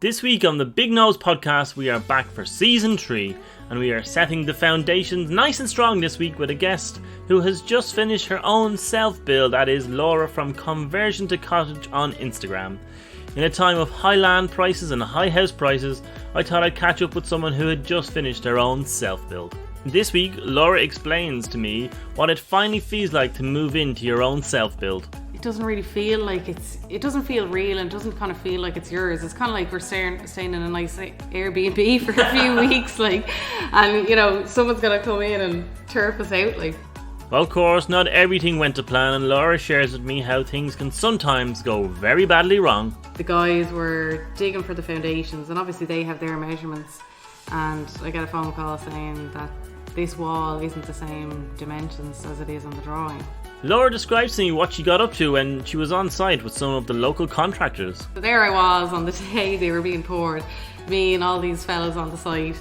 This week on the Big Nose podcast, we are back for season 3, and we are setting the foundations nice and strong this week with a guest who has just finished her own self-build, that is Laura from Conversion to Cottage on Instagram. In a time of high land prices and high house prices, I thought I'd catch up with someone who had just finished her own self-build. This week, Laura explains to me what it finally feels like to move into your own self-build. It doesn't really feel like it doesn't feel real, and it doesn't kind of feel like it's yours. It's kind of like we're staying in a nice Airbnb for a few weeks, and someone's gonna come in and turf us out, Well, of course, not everything went to plan, and Laura shares with me how things can sometimes go very badly wrong. The guys were digging for the foundations, and obviously they have their measurements, and I get a phone call saying that this wall isn't the same dimensions as it is on the drawing. Laura describes to me what she got up to when she was on site with some of the local contractors. So there I was on the day they were being poured, me and all these fellas on the site,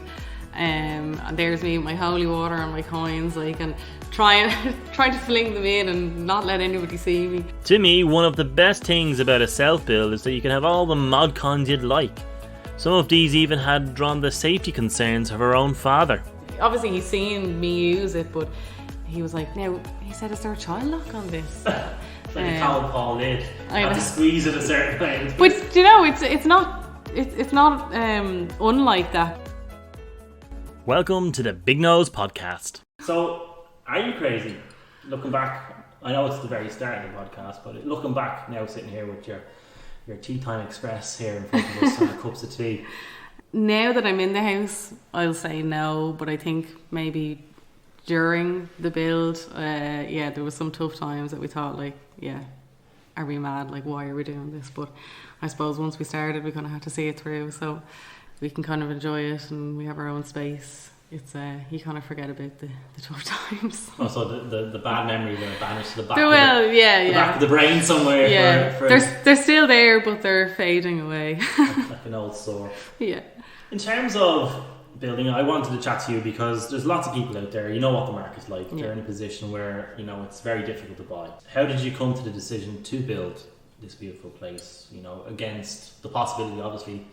and there's me with my holy water and my coins, and trying to fling them in and not let anybody see me. To me, one of the best things about a self-build is that you can have all the mod cons you'd like. Some of these even had drawn the safety concerns of her own father. Obviously he's seen me use it, but he was like, now, he said, is there a child lock on this? Like a cowl paw lid. I have to squeeze it a certain way. But it's not unlike that. Welcome to the Big Nose podcast. So, are you crazy? Looking back, I know it's the very start of the podcast, but looking back now, sitting here with your Tea Time Express here in front of us and our cups of tea. Now that I'm in the house, I'll say no, but I think maybe during the build, there was some tough times that we thought, are we mad? Why are we doing this? But I suppose once we started, we kind of had to see it through, so we can kind of enjoy it, and we have our own space. It's you kind of forget about the tough times. Oh, so the bad memories are banished to the back. Back of the brain somewhere. Yeah, they're still there, but they're fading away. like an old sore. Yeah. In terms of building, I wanted to chat to you because there's lots of people out there, you know what the market's like. They're in a position where, it's very difficult to buy. How did you come to the decision to build this beautiful place, against the possibility, obviously,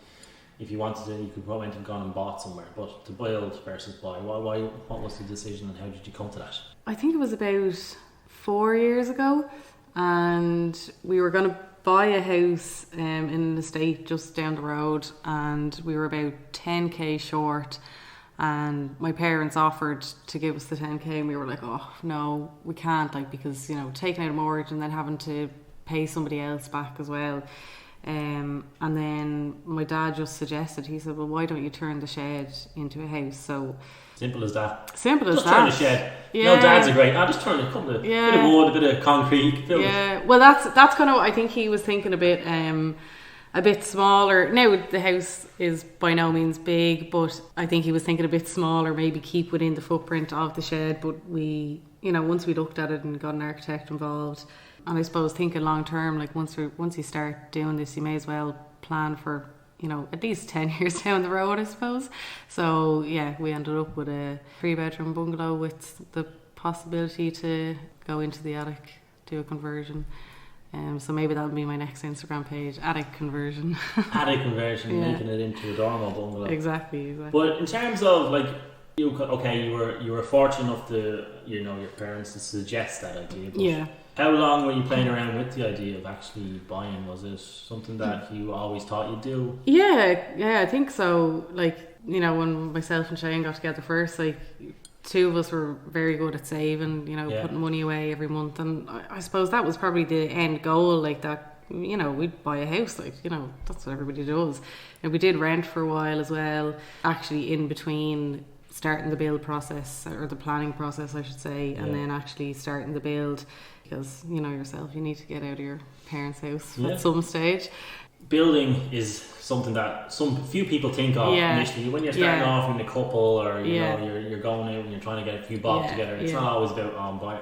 if you wanted to, you could probably have gone and bought somewhere, but to build versus buy, what was the decision and how did you come to that? I think it was about 4 years ago, and we were going to buy a house in an estate just down the road, and we were about 10k short, and my parents offered to give us the 10k, and we were like, oh no, we can't, because taking out a mortgage and then having to pay somebody else back as well. And then my dad just suggested, he said, well, why don't you turn the shed into a house? So simple as that. Just turn the shed. Yeah. Dads are great. I'll just turn a couple of bit of wood, a bit of concrete. Well, that's kind of what I think he was thinking, a bit smaller. Now the house is by no means big, but I think he was thinking a bit smaller, maybe keep within the footprint of the shed. But we, once we looked at it and got an architect involved, and I suppose thinking long term, once you start doing this, you may as well plan for at least 10 years down the road, I suppose. So we ended up with a 3-bedroom bungalow with the possibility to go into the attic, do a conversion. So maybe that'll be my next Instagram page, attic conversion. Attic conversion, making it into a dormer bungalow. Exactly. But in terms of you were fortunate enough to your parents to suggest that idea. But how long were you playing around with the idea of actually buying? Was it something that you always thought you'd do? Yeah, I think so. When myself and Shane got together first, two of us were very good at saving, putting money away every month, and I suppose that was probably the end goal, we'd buy a house, that's what everybody does. And we did rent for a while as well, actually in between starting the build process, or the planning process I should say, and then actually starting the build, because yourself, you need to get out of your parents' house at some stage. Building is something that few people think of initially when you're starting off in a couple, or you're going out and you're trying to get a few bob together. It's not always about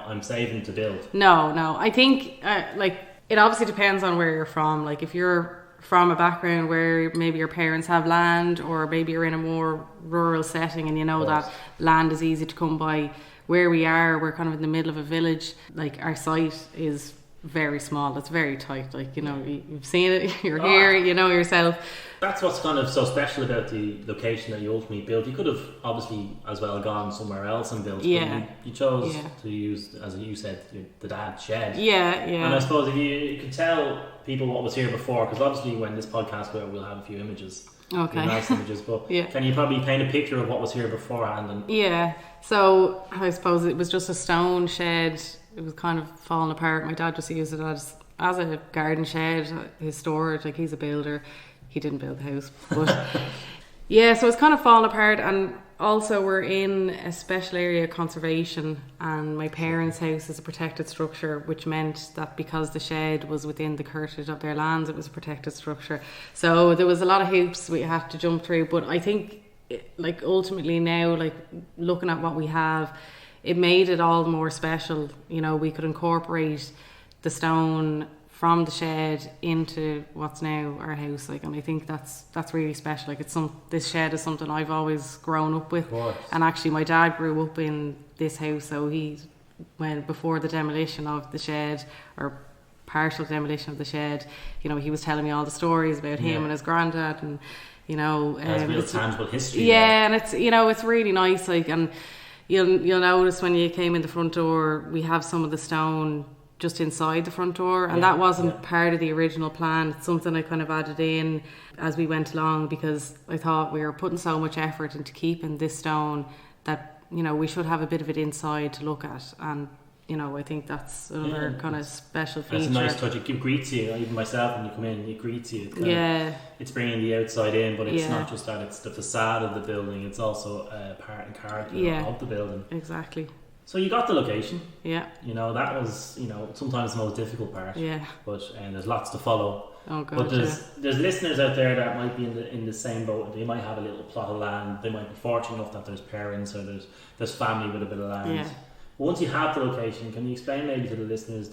I'm saving to build. No, I think it obviously depends on where you're from. If you're from a background where maybe your parents have land, or maybe you're in a more rural setting and that land is easy to come by. Where we are, we're kind of in the middle of a village. Our site is very small. It's very tight. Like, you know, you've seen it. You're here. You know yourself. That's what's kind of so special about the location that you ultimately built. You could have obviously as well gone somewhere else and built. Yeah. But you chose to use, as you said, the dad's shed. Yeah. And I suppose if you could tell people what was here before, because obviously when this podcast goes out, we'll have a few images. Okay. Nice images, but can you probably paint a picture of what was here beforehand? And So I suppose it was just a stone shed. It was kind of falling apart. My dad just used it as a garden shed, his storage. Like, he's a builder. He didn't build the house, but so it's kind of falling apart. And also, we're in a special area of conservation, and my parents' house is a protected structure, which meant that because the shed was within the curtilage of their lands, it was a protected structure. So there was a lot of hoops we had to jump through. But I think, like, ultimately now, like, looking at what we have, it made it all more special. You know, we could incorporate the stone from the shed into what's now our house, like, and I think that's really special. Like, this shed is something I've always grown up with, and actually my dad grew up in this house, so before the demolition of the shed, or partial demolition of the shed, you know, he was telling me all the stories about him and his granddad, and you know, it's tangible history. Yeah, and it's, you know, it's really nice. Like, and you'll notice when you came in the front door, we have some of the stone just inside the front door, and that wasn't part of the original plan. It's something I kind of added in as we went along, because I thought we were putting so much effort into keeping this stone that, you know, we should have a bit of it inside to look at. And, you know, I think that's another kind of special feature. It's a nice touch. It greets you, even myself, when you come in, it greets you. It's bringing the outside in, but it's not just that, it's the facade of the building, it's also a part and character of the building. Exactly. So you got the location. Yeah. You know, that was, you know, sometimes the most difficult part. Yeah. But there's lots to follow. Oh God. But there's listeners out there that might be in the same boat. They might have a little plot of land. They might be fortunate enough that there's parents or there's family with a bit of land. Yeah. Once you have the location, can you explain maybe to the listeners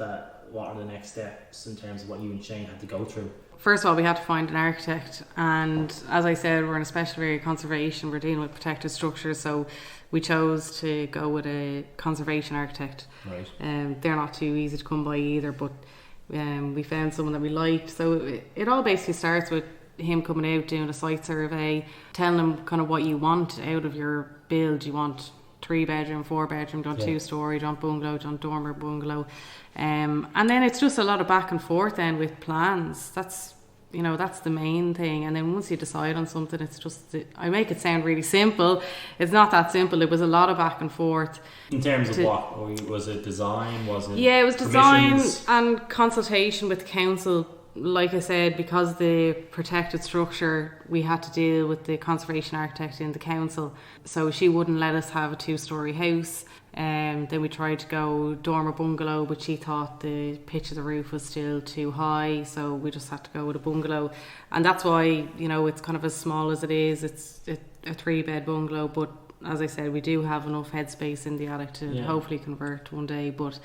what are the next steps in terms of what you and Shane had to go through? First of all, we had to find an architect, and as I said, we're in a special area of conservation. We're dealing with protected structures, so we chose to go with a conservation architect. Right. They're not too easy to come by either, but we found someone that we liked. So it all basically starts with him coming out, doing a site survey, telling him kind of what you want out of your build. Do you want 3-bedroom, 4-bedroom, do you want 2-story, do you want bungalow, do you want dormer bungalow? And then it's just a lot of back and forth then with plans. That's the main thing. And then once you decide on something, it's just, I make it sound really simple. It's not that simple. It was a lot of back and forth. In terms of what? Was it design? Was it it was design and consultation with the council. Like I said, because the protected structure, we had to deal with the conservation architect in the council. So she wouldn't let us have a 2-story house. Then we tried to go dormer bungalow, but she thought the pitch of the roof was still too high, so we just had to go with a bungalow. And that's why, you know, it's kind of as small as it is. It's a 3-bed bungalow, but as I said, we do have enough headspace in the attic to hopefully convert one day. But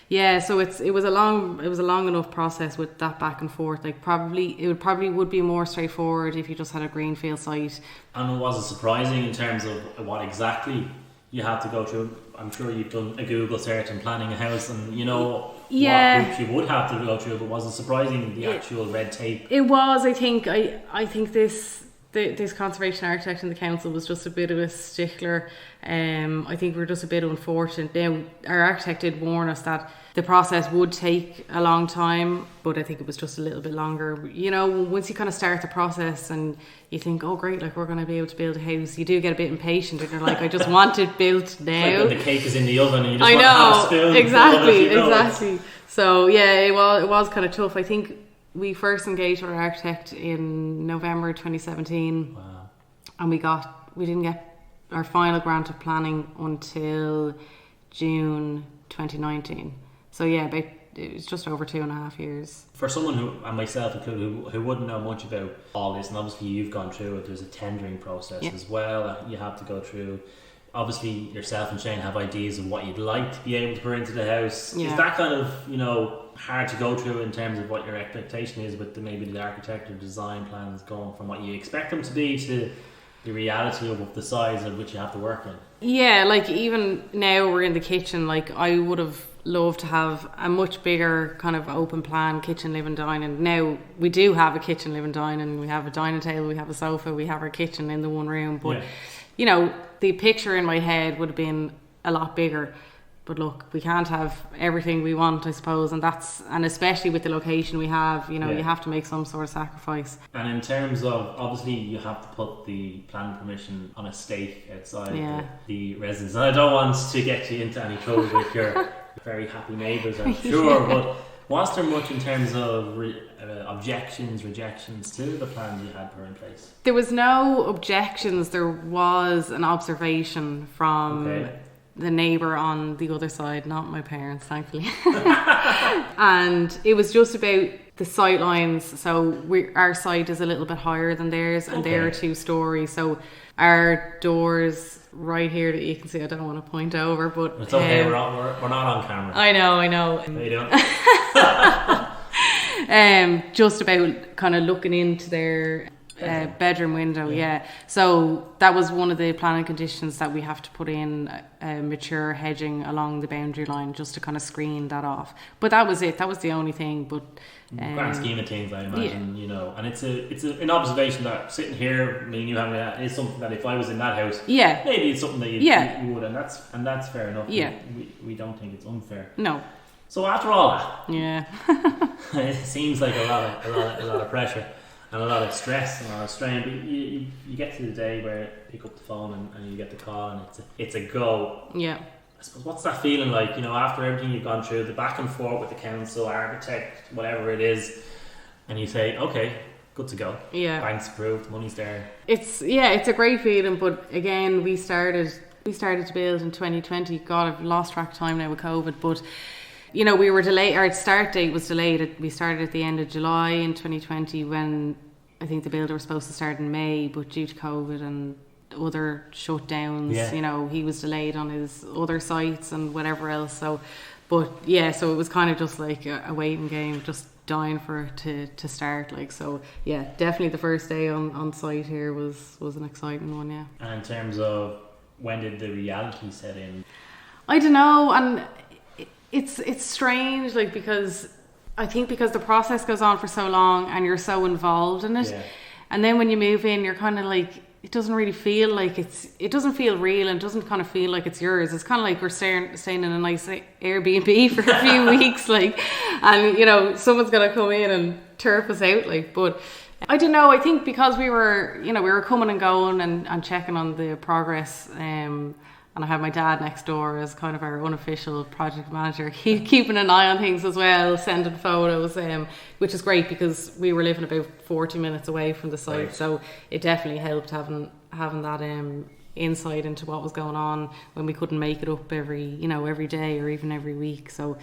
yeah, so it was a long enough process with that back and forth. Like, it would be more straightforward if you just had a greenfield site. And was it surprising in terms of what exactly you had to go through? I'm sure you've done a Google search and planning a house, and you know what hoops you would have to go through. But was it surprising the actual red tape? It was. I think this conservation architect in the council was just a bit of a stickler. I think we're just a bit unfortunate. Now, our architect did warn us that the process would take a long time, but I think it was just a little bit longer. You know, once you kind of start the process and you think, oh great, like, we're going to be able to build a house, you do get a bit impatient and you're like, I just want it built now. It's like when the cake is in the oven and you just want to have a spoon. Exactly. So yeah, it was kind of tough. I think we first engaged our architect in November 2017. Wow. And we didn't get our final grant of planning until June 2019. So yeah, it was just over 2.5 years. For someone who, and myself included, who wouldn't know much about all this, and obviously you've gone through it, there's a tendering process as well that you have to go through. Obviously yourself and Shane have ideas of what you'd like to be able to put into the house. Is that kind of, you know, hard to go through in terms of what your expectation is with maybe the architect or design plans, going from what you expect them to be to the reality of the size of which you have to work in? Yeah, like, even now we're in the kitchen, like, I would have love to have a much bigger kind of open plan kitchen, living, dining. Now we do have a kitchen, living, dining. We have a dining table, we have a sofa, we have our kitchen in the one room. But you know, the picture in my head would have been a lot bigger. But look, we can't have everything we want, I suppose, and especially with the location we have, you know, you have to make some sort of sacrifice. And in terms of, obviously, you have to put the planning permission on a stake outside the residence. And I don't want to get you into any trouble with your very happy neighbours, I'm sure, but was there much in terms of objections, rejections to the plans you had put in place? There was no objections. There was an observation from the neighbour on the other side, not my parents, thankfully. And it was just about the sight lines. So our site is a little bit higher than theirs, and they're 2 stories. So our doors right here that you can see, I don't want to point over, but it's okay. We're not on camera. I know. How you doing? Just about kind of looking into their bedroom window, So that was one of the planning conditions, that we have to put in mature hedging along the boundary line just to kind of screen that off. But that was it. That was the only thing. But grand scheme of things, I imagine, you know. And it's an observation that sitting here, me and you having that, is something that if I was in that house, maybe it's something that you would, and that's fair enough. Yeah, we don't think it's unfair. No. So after all that, it seems like a lot of pressure. And a lot of stress and a lot of strain, but you get to the day where you pick up the phone and you get the call, and it's a go. Yeah. I suppose, what's that feeling like, you know, after everything you've gone through, the back and forth with the council, architect, whatever it is, and you say, okay, good to go. Yeah. Bank's approved, money's there. It's a great feeling, but again, we started to build in 2020. God, I've lost track of time now with COVID, but you know, we were delayed. Our start date was delayed. We started at the end of July in 2020, when I think the builder was supposed to start in May, but due to COVID and other shutdowns, you know, he was delayed on his other sites and whatever else. So it was kind of just like a waiting game, just dying for it to start. Like, so yeah, definitely the first day on site here was an exciting one. Yeah. And in terms of, when did the reality set in? I don't know, and it's strange, like, because I think because the process goes on for so long and you're so involved in it, and then when you move in, you're kind of like, it doesn't really feel like it doesn't feel real, and doesn't kind of feel like it's yours. It's kind of like we're staying in a nice Airbnb for a few weeks, like, and you know, someone's gonna come in and turf us out, like. But I don't know, I think because we were coming and going and checking on the progress, and I had my dad next door as kind of our unofficial project manager, keeping an eye on things as well, sending photos, which is great because we were living about 40 minutes away from the site. Right. So it definitely helped having that insight into what was going on when we couldn't make it up every day or even every week. So,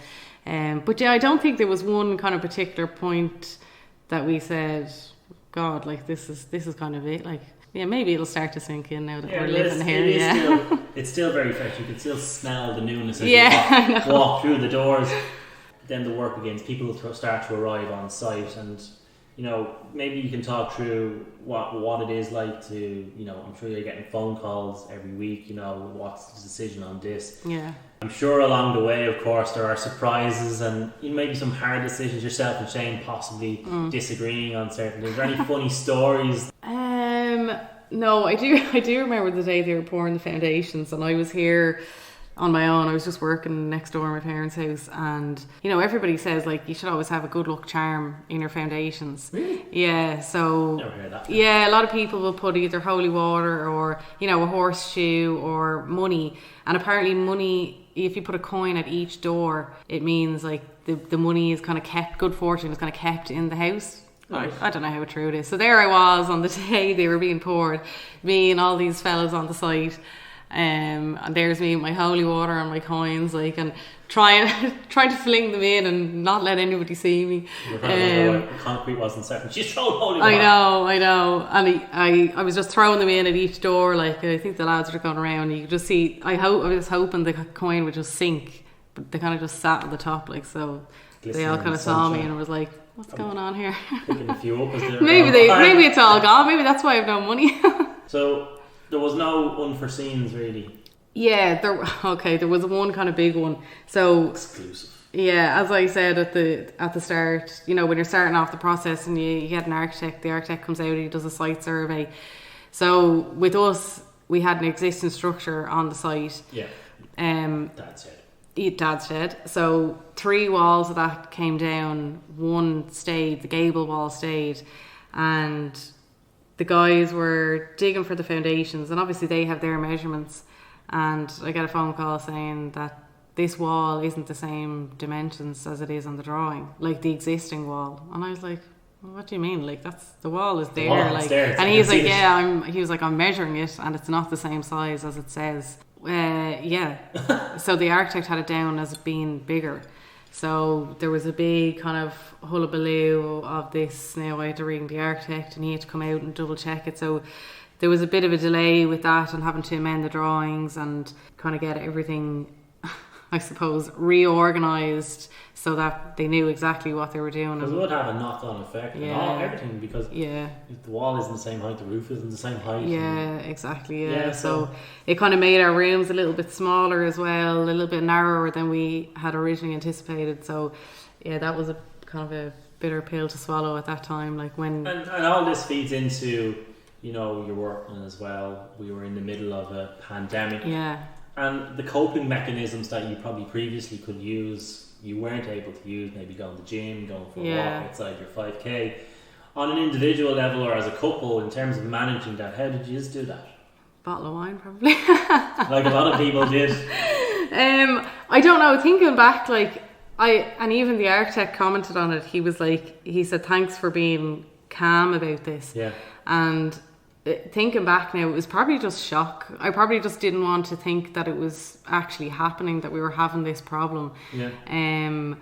but yeah, I don't think there was one kind of particular point that we said, God, like this is kind of it, like. Yeah, maybe it'll start to sink in now that we're living here. It's still very fresh. You can still smell the newness as you walk through the doors. Then the work begins. People start to arrive on site, and you know, maybe you can talk through what it is like to, you know, I'm sure you're getting phone calls every week. You know, what's the decision on this? Yeah. I'm sure along the way, of course, there are surprises and maybe some hard decisions, yourself and Shane possibly disagreeing on certain things. Are there any funny stories? No, I do remember the day they were pouring the foundations, and I was here on my own. I was just working next door in my parents' house, and you know, everybody says like you should always have a good luck charm in your foundations. Really? Yeah, so never heard that. Yeah, a lot of people will put either holy water or, you know, a horseshoe or money, and apparently money, if you put a coin at each door, it means like the money is kind of kept, good fortune is kind of kept in the house. Nice. I don't know how true it is. So there I was on the day they were being poured, me and all these fellas on the site, and there's me with my holy water and my coins, like, and trying to fling them in and not let anybody see me. The concrete wasn't set. She's throwing holy water. I know, and I was just throwing them in at each door. Like, I think the lads were going around. You could just see. I was hoping the coin would just sink, but they kind of just sat on the top, like, so. They all kind of saw me and was like, what's going on here? Picking a few up as they were maybe it's all gone. Maybe that's why I have no money. So there was no unforeseens really. Yeah, there was one kind of big one. So Exclusive. yeah, as I said at the start, you know, when you're starting off the process and you get an architect, the architect comes out and he does a site survey. So with us, we had an existing structure on the site. Yeah. Dad's shed. So 3 walls of that came down, one stayed, the gable wall stayed, and the guys were digging for the foundations, and obviously they have their measurements, and I got a phone call saying that this wall isn't the same dimensions as it is on the drawing, like the existing wall. And I was like, well, what do you mean? Like, that's the wall is there. And he's like, I'm measuring it and it's not the same size as it says. So the architect had it down as being bigger. So there was a big kind of hullabaloo of this. Now I had to ring the architect and he had to come out and double check it. So there was a bit of a delay with that and having to amend the drawings and kind of get everything, I suppose, reorganised so that they knew exactly what they were doing. Because it would have a knock-on effect on everything, because if the wall isn't the same height, the roof isn't the same height. Yeah, exactly. Yeah. So it kind of made our rooms a little bit smaller as well, a little bit narrower than we had originally anticipated. So yeah, that was a kind of a bitter pill to swallow at that time. Like when and all this feeds into, you know, your workman as well. We were in the middle of a pandemic. Yeah. And the coping mechanisms that you probably previously could use, you weren't able to use, maybe going to the gym, going for a walk outside your 5k. On an individual level or as a couple, in terms of managing that, how did you just do that? Bottle of wine, probably. Like a lot of people did. I don't know, thinking back, and even the architect commented on it. He said, thanks for being calm about this. Yeah. And thinking back now, it was probably just shock. I probably just didn't want to think that it was actually happening, that we were having this problem. Yeah. And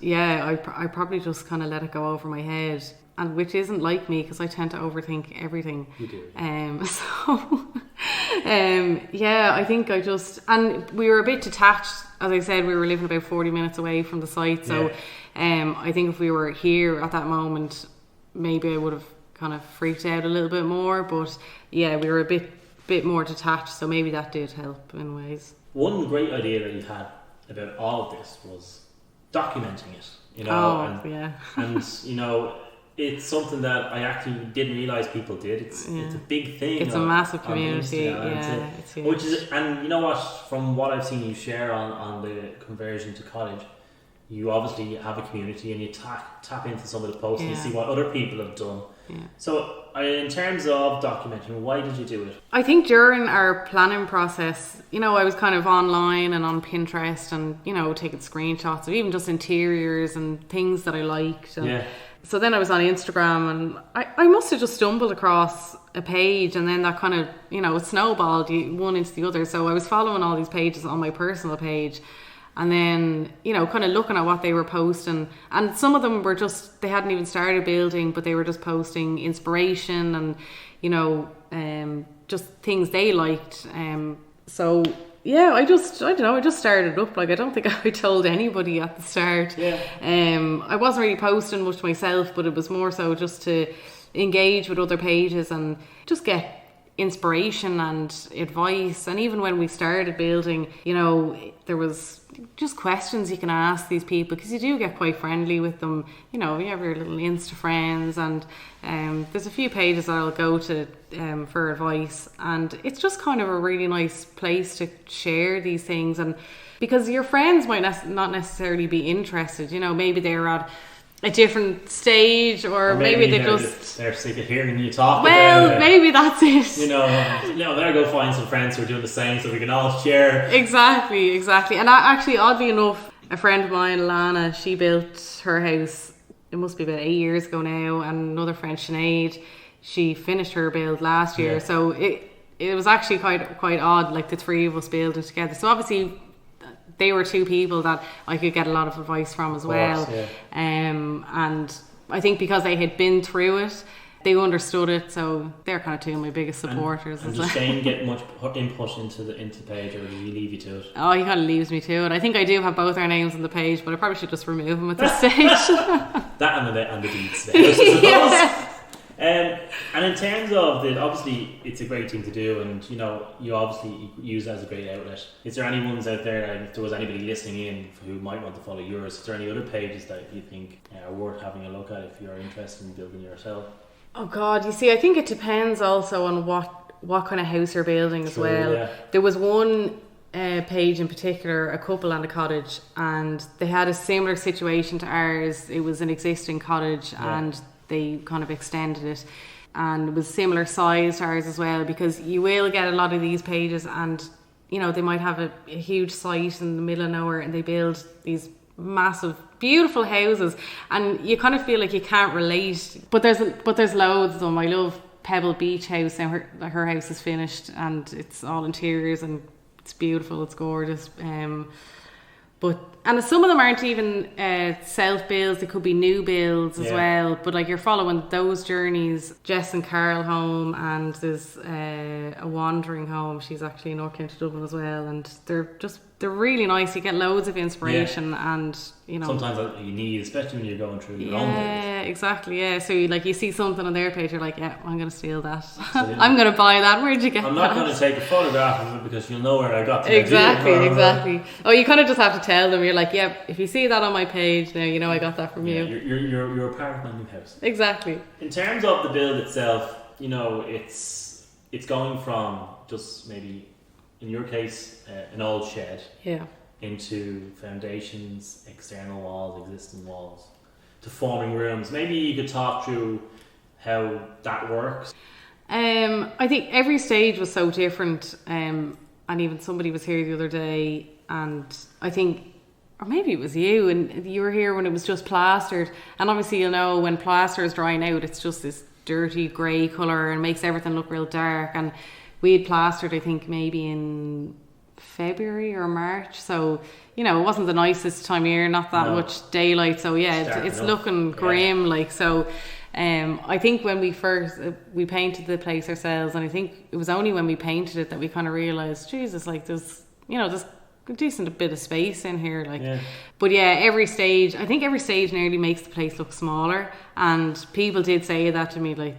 yeah, I probably just kind of let it go over my head, and which isn't like me because I tend to overthink everything. You do. I think and we were a bit detached. As I said, we were living about 40 minutes away from the site. So I think if we were here at that moment, maybe I would have kind of freaked out a little bit more, but yeah, we were a bit more detached, so maybe that did help in ways. One great idea that you've had about all of this was documenting it, you know. And you know, it's something that I actually didn't realise people did. It's a big thing. It's a massive community. It's huge. Which is, and you know what, from what I've seen you share on the conversion to cottage, you obviously have a community and you tap into some of the posts and you see what other people have done. Yeah. So in terms of documenting, why did you do it? I think during our planning process, you know, I was kind of online and on Pinterest and, you know, taking screenshots of even just interiors and things that I liked. And so then I was on Instagram and I must have just stumbled across a page, and then that kind of, you know, it snowballed one into the other. So I was following all these pages on my personal page. And then, you know, kind of looking at what they were posting. And some of them were just, they hadn't even started building, but they were just posting inspiration and, you know, just things they liked. So, yeah, I just started up. Like, I don't think I told anybody at the start. Yeah. I wasn't really posting much myself, but it was more so just to engage with other pages and just get inspiration and advice. And even when we started building, you know, there was just questions you can ask these people, because you do get quite friendly with them. You know, you have your little Insta friends, and there's a few pages that I'll go to for advice, and it's just kind of a really nice place to share these things. And because your friends might not necessarily be interested, you know, maybe they're at a different stage, or maybe they're sick of hearing you talk about it. Maybe that's it. You know, better go find some friends who are doing the same so we can all share. Exactly. And actually, oddly enough, a friend of mine, Lana, she built her house, it must be about 8 years ago now, and another friend, Sinead, she finished her build last year. Yeah. So it was actually quite odd, like the three of us building together. So obviously they were two people that I could get a lot of advice from as well. Yeah. And I think because they had been through it, they understood it, so they're kind of two of my biggest supporters. And does Shane get much input into the page, or does he leave you to it? Oh, he kind of leaves me to it. I think I do have both our names on the page, but I probably should just remove him at this stage. That and the deeds. Yeah. And in terms of obviously it's a great thing to do, and you obviously use it as a great outlet. Is there any ones out there, and if there was anybody listening in who might want to follow yours, is there any other pages that you think are worth having a look at if you're interested in building yourself? Oh God, you see, I think it depends also on what kind of house you're building as well. Yeah. There was one page in particular, a couple and a cottage, and they had a similar situation to ours. It was an existing cottage, and they kind of extended it, and it was similar size to ours as well, because you will get a lot of these pages, and they might have a huge site in the middle of nowhere, and they build these massive beautiful houses, and you kind of feel like you can't relate, but there's loads of them. I love Pebble Beach House. Now her house is finished and it's all interiors and it's beautiful, it's gorgeous. And some of them aren't even self-builds, they could be new builds as well. But like you're following those journeys. Jess and Carl home, and there's a wandering home. She's actually in North County Dublin as well, and they're really nice. You get loads of inspiration, and sometimes that you need, especially when you're going through your own build. Yeah, exactly. Yeah, so you see something on their page, you're like, yeah, I'm going to steal that. I'm going to buy that. Where'd you get that? I'm not going to take a photograph of it because you'll know where I got to. Exactly. Oh, you kind of just have to tell them. You're like, yeah, if you see that on my page, now I got that from you. You're a part of my new house. Exactly. In terms of the build itself, it's going from just maybe, in your case, an old shed, into foundations, external walls, existing walls, to forming rooms. Maybe you could talk through how that works. I think every stage was so different, and even somebody was here the other day, and I think, or maybe it was you, and you were here when it was just plastered, and obviously when plaster is drying out, it's just this dirty grey colour and makes everything look real dark. And we had plastered, I think, maybe in February or March, so it wasn't the nicest time of year, not that much daylight, so it's looking grim, like. So I think when we painted the place ourselves, and I think it was only when we painted it that we kind of realised, Jesus, like there's a decent bit of space in here, like. But every stage nearly makes the place look smaller, and people did say that to me, like,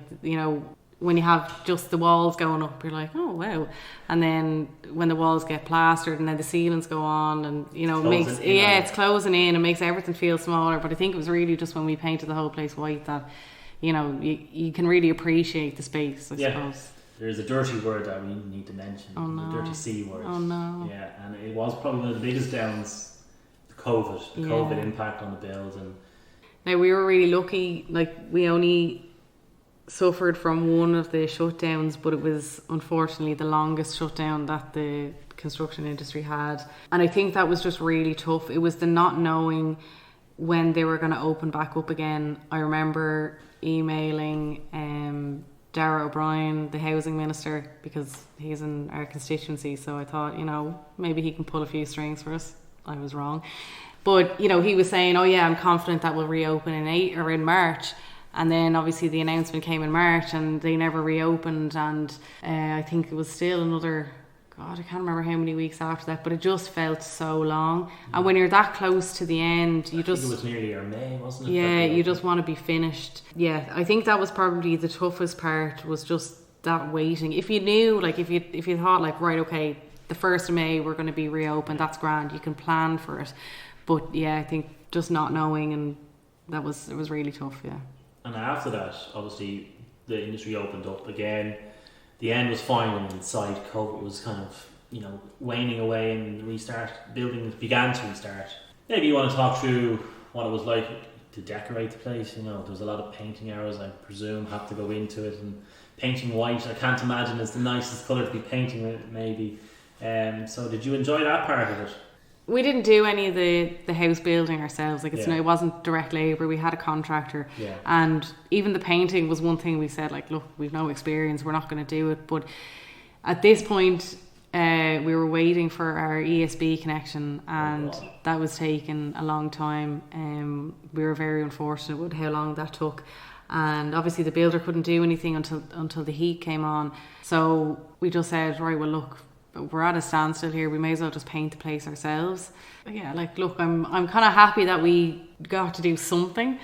when you have just the walls going up, you're like, oh wow. And then when the walls get plastered and then the ceilings go on, and it's closing in and makes everything feel smaller. But I think it was really just when we painted the whole place white that you can really appreciate the space, I suppose. There's a dirty word that we need to mention. Oh no. The dirty C word. Oh no. Yeah, and it was probably one of the biggest downs, the COVID impact on the build. And now we were really lucky, like we only suffered from one of the shutdowns, but it was unfortunately the longest shutdown that the construction industry had, and I think that was just really tough. It was the not knowing when they were going to open back up again. I remember emailing Darragh O'Brien, the housing minister, because he's in our constituency, so I thought maybe he can pull a few strings for us. I was wrong, but he was saying, oh yeah, I'm confident that we'll reopen in March. And then obviously the announcement came in March and they never reopened, and I think it was still another, I can't remember how many weeks after that, but it just felt so long. And when you're that close to the end, I think it was nearly our May, wasn't it? Yeah, you just want to be finished. Yeah, I think that was probably the toughest part, was just that waiting. If you knew, like if you thought like, right, okay, the 1st of May we're going to be reopened, that's grand, you can plan for it. But yeah, I think just not knowing, and it was really tough, yeah. And after that, obviously, the industry opened up again. The end was finally in sight. COVID was kind of, waning away, and building began to restart. Maybe you want to talk through what it was like to decorate the place. There was a lot of painting hours, I presume, had to go into it, and painting white, I can't imagine it's the nicest colour to be painting with, maybe. So did you enjoy that part of it? We didn't do any of the house building ourselves. Like it wasn't direct labour. We had a contractor, and even the painting was one thing we said, like, look, we've no experience, we're not going to do it. But at this point, we were waiting for our ESB connection, and that was taking a long time. We were very unfortunate with how long that took, and obviously the builder couldn't do anything until the heat came on. So we just said, right, well, look, we're at a standstill here, we may as well just paint the place ourselves. Yeah, like, look, I'm kind of happy that we got to do something.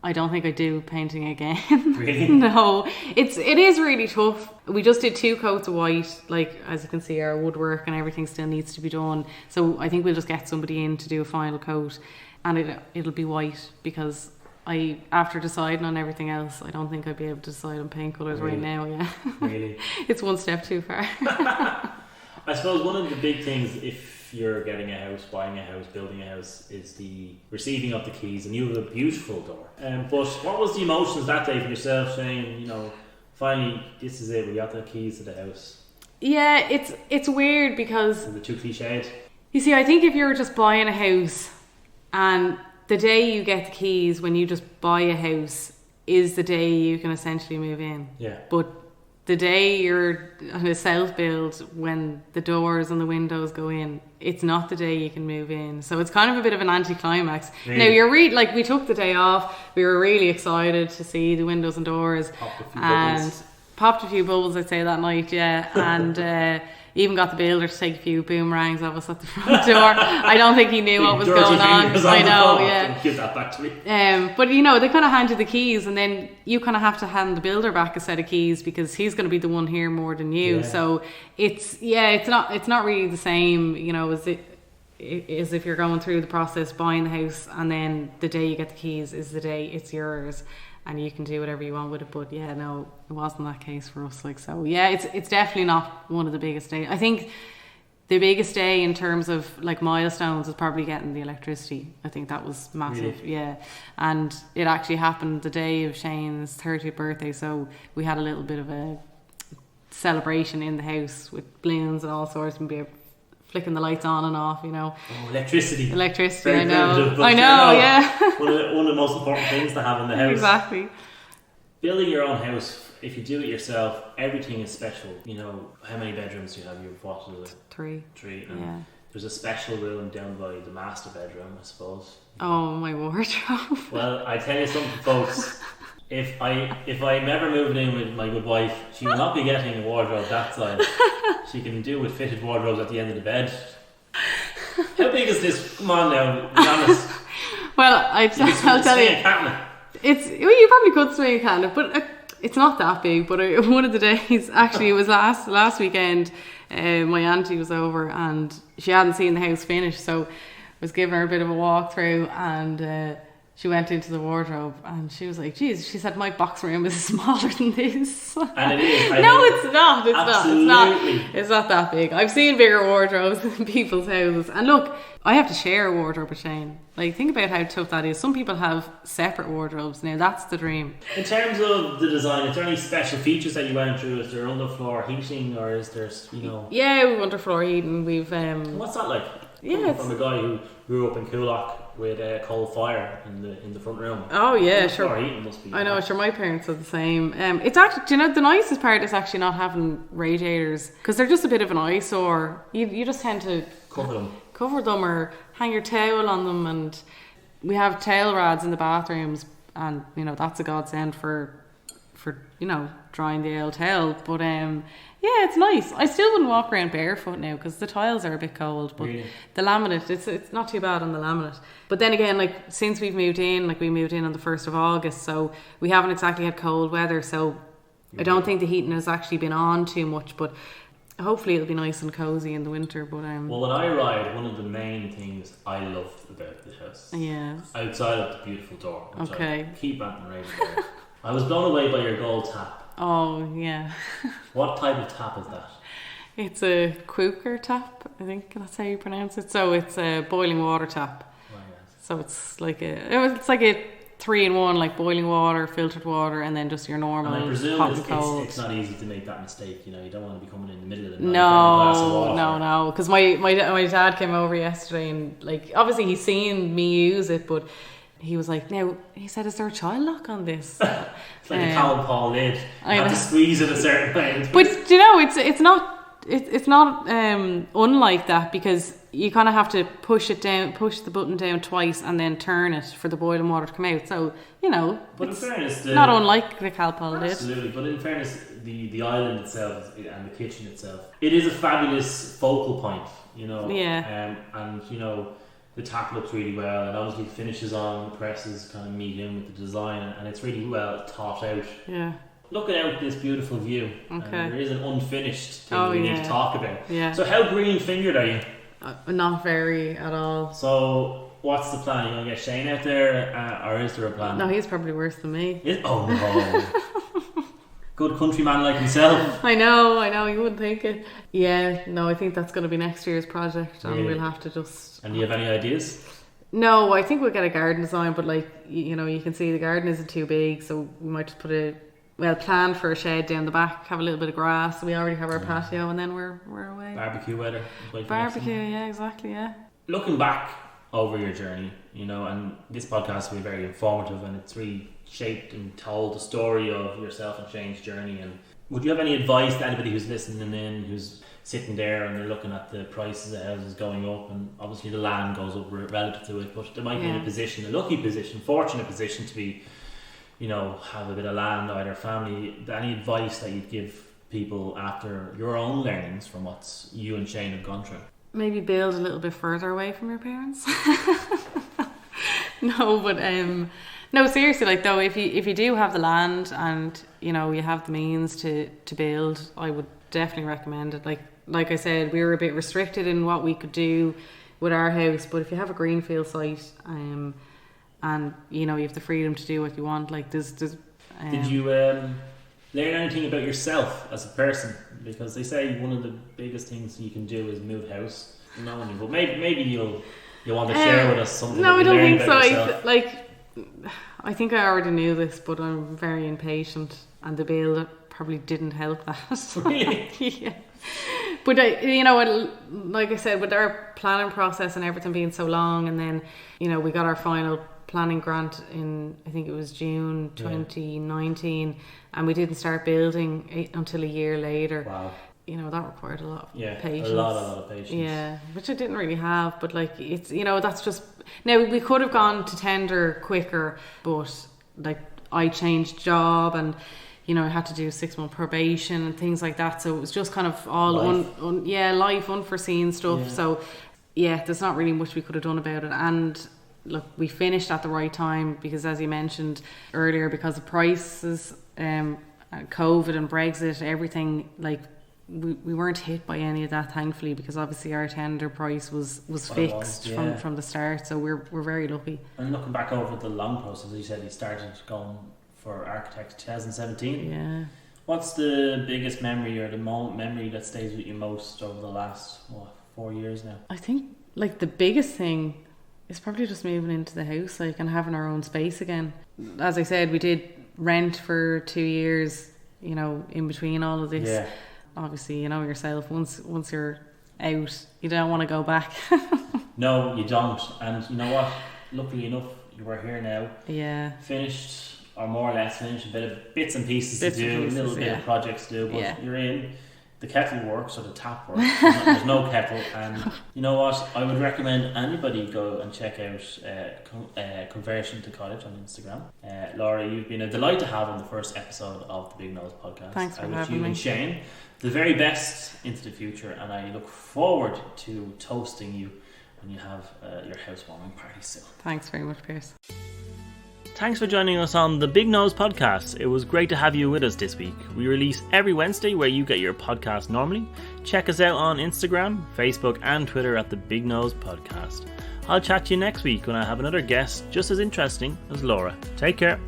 I don't think I do painting again. Really? No, it is really tough. We just did 2 coats of white. Like, as you can see, our woodwork and everything still needs to be done. So I think we'll just get somebody in to do a final coat, and it'll be white, because after deciding on everything else, I don't think I'd be able to decide on paint colours right now. Yeah, really. It's one step too far. I suppose one of the big things, if you're getting a house, buying a house, building a house, is the receiving of the keys, and you have a beautiful door. But what was the emotions that day for yourself, saying, you know, finally this is it, we got the keys to the house? Yeah, it's weird because Is it too cliched? you see, I think if you're just buying a house, and the day you get the keys when you just buy a house is the day you can essentially move in. Yeah. But the day you're on a self-build, when the doors and the windows go in, it's not the day you can move in. So it's kind of a bit of an anticlimax. Really? Now, you're like, we took the day off. We were really excited to see the windows and doors. Popped a few bubbles, I'd say, that night, yeah. And even got the builder to take a few boomerangs of us at the front door. I don't think he knew what was going on. I know, yeah. Give that back to me. But you know, they kind of hand you the keys, and then you kind of have to hand the builder back a set of keys, because he's going to be the one here more than you. Yeah. So it's not really the same, you know, as if you're going through the process buying the house, and then the day you get the keys is the day it's yours, and you can do whatever you want with it. But yeah, no, it wasn't that case for us. Like, so yeah, it's definitely not one of the biggest days. I think the biggest day in terms of like milestones is probably getting the electricity. I think that was massive. Really? Yeah. And it actually happened the day of Shane's 30th birthday, so we had a little bit of a celebration in the house with balloons and all sorts, and be flicking the lights on and off, you know. Oh, electricity. Very I know. primitive, I know, yeah. one of the most important things to have in the house. Exactly. Building your own house, if you do it yourself, everything is special. You know, how many bedrooms do you have? You've what is it? 3. 3. And Yeah. there's a special room down by the master bedroom, I suppose. Oh, my wardrobe. Well, I tell you something, folks. If I'm ever moving in with my good wife, she will not be getting a wardrobe that size. She can do with fitted wardrobes at the end of the bed. How big is this? Come on now, be honest. Well, I'll tell you. You probably could swing a cabinet, but it's not that big. But one of the days, actually, it was last weekend. My auntie was over, and she hadn't seen the house finished, so I was giving her a bit of a walk through, and she went into the wardrobe, and she was like, geez, she said, my box room is smaller than this. And it is. No, it's not. Absolutely. It's not that big. I've seen bigger wardrobes in people's houses. And look, I have to share a wardrobe with Shane. Like, think about how tough that is. Some people have separate wardrobes. Now, that's the dream. In terms of the design, is there any special features that you went through? Is there underfloor heating, or is there, you know? Yeah, we've underfloor heating. We've What's that like? Yeah, from a guy who grew up in Coolock with a coal fire in the front room. Oh yeah, Underfloor sure. heating must be. I know, sure. My parents are the same. It's actually, do you know, the nicest part is actually not having radiators, because they're just a bit of an eyesore. You just tend to cover them or hang your towel on them, and we have towel rads in the bathrooms, and you know, that's a godsend for you know, drying the old towel. But yeah, it's nice. I still wouldn't walk around barefoot now, because the tiles are a bit cold, but really? The laminate, it's not too bad on the laminate. But then again, like, since we've moved in, like, we moved in on the 1st of August, so we haven't exactly had cold weather, so I don't think the heating has actually been on too much, but hopefully it'll be nice and cozy in the winter. But well, when I ride, one of the main things I love about the house, outside of the beautiful door, which I keep ranting and raving about, I was blown away by your gold tap. Oh yeah. What type of tap is that? It's a Quooker tap, I think that's how you pronounce it. So it's a boiling water tap. Oh, yes. So it's like a 3-in-1, like boiling water, filtered water, and then just your normal and I presume hot and cold. It's not easy to make that mistake. You know, you don't want to be coming in the middle of the night. No. Because my dad came over yesterday, and like, obviously he's seen me use it, but he was like, now, he said, is there a child lock on this? It's like a Colin Paul lid. You have to squeeze it a certain way. But you know, it's not unlike that, because you kind of have to push the button down twice, and then turn it for the boiling water to come out. So, you know, but in fairness, not unlike the Cal Paul lid. Absolutely, but in fairness, the island itself and the kitchen itself, it is a fabulous focal point. You know, yeah, and you know, the tap looks really well, and obviously finishes on the presses kind of meet in with the design, and it's really well thought out. Yeah. Looking out this beautiful view, Okay. there is an unfinished thing we need to talk about. Yeah. So how green fingered are you? Not very at all. So what's the plan? You gonna get Shane out there, or is there a plan? No, he's probably worse than me. Oh no. Good countryman like himself. I know, you wouldn't think it. Yeah, no, I think that's going to be next year's project, and Really? we'll have to just... And do you have any ideas? No, I think we'll get a garden design, but like, you know, you can see the garden isn't too big, so we might just plan for a shed down the back, have a little bit of grass. We already have our patio, and then we're away. Barbecue weather. Barbecue, yeah, exactly, yeah. Looking back over your journey, you know, and this podcast will be very informative, and it's really shaped and told the story of yourself and Shane's journey. And would you have any advice to anybody who's listening in, who's sitting there and they're looking at the prices of houses going up, and obviously the land goes up relative to it, but they might be in a lucky position, fortunate position to be, you know, have a bit of land, either family. Any advice that you'd give people after your own learnings from what you and Shane have gone through? Maybe build a little bit further away from your parents. No, but no, seriously, like though, if you do have the land and you know you have the means to build, I would definitely recommend it. Like I said, we were a bit restricted in what we could do with our house, but if you have a greenfield site, and you know you have the freedom to do what you want, like there's Did you learn anything about yourself as a person? Because they say one of the biggest things you can do is move house. No one, but maybe you'll want to share with us something. No, I don't think so. I think I already knew this, but I'm very impatient, and the build probably didn't help that. Really? Yeah. But you know, like I said, with our planning process and everything being so long, and then you know we got our final planning grant in, I think it was June 2019, and we didn't start building until a year later. Wow. You know, that required a lot of patience. A lot of patience. Yeah, which I didn't really have, but like it's, you know, that's just, now we could have gone to tender quicker, but like I changed job, and you know I had to do 6-month probation and things like that, so it was just kind of all life, unforeseen stuff. Yeah. So yeah, there's not really much we could have done about it. And look, we finished at the right time, because as you mentioned earlier, because of prices, COVID and Brexit, everything, like we weren't hit by any of that, thankfully, because obviously our tender price was fixed from the start, so we're very lucky. And looking back over the long process, you said you started going for architect 2017. Yeah. What's the biggest memory, or the memory that stays with you most over the last 4 years now? I think like the biggest thing is probably just moving into the house, like, and having our own space again. As I said, we did rent for 2 years, you know, in between all of this. Yeah. Obviously, you know yourself, once you're out, you don't want to go back. No, you don't. And you know what? Luckily enough, you are here now. Yeah. Finished, or more or less finished, a bit of bits and pieces to do, a little bit of projects to do, but you're in. The kettle works, or the tap works. There's no kettle, and you know what? I would recommend anybody go and check out Conversion to Cottage on Instagram. Laura, you've been a delight to have on the first episode of the Big Nose podcast. Thanks for having me. I wish you and Shane the very best into the future, and I look forward to toasting you when you have your housewarming party soon. Thanks very much, Pierce. Thanks for joining us on the Big Nose podcast. It was great to have you with us this week. We release every Wednesday where you get your podcast normally. Check us out on Instagram, Facebook and Twitter at the Big Nose Podcast. I'll chat to you next week when I have another guest just as interesting as Laura. Take care.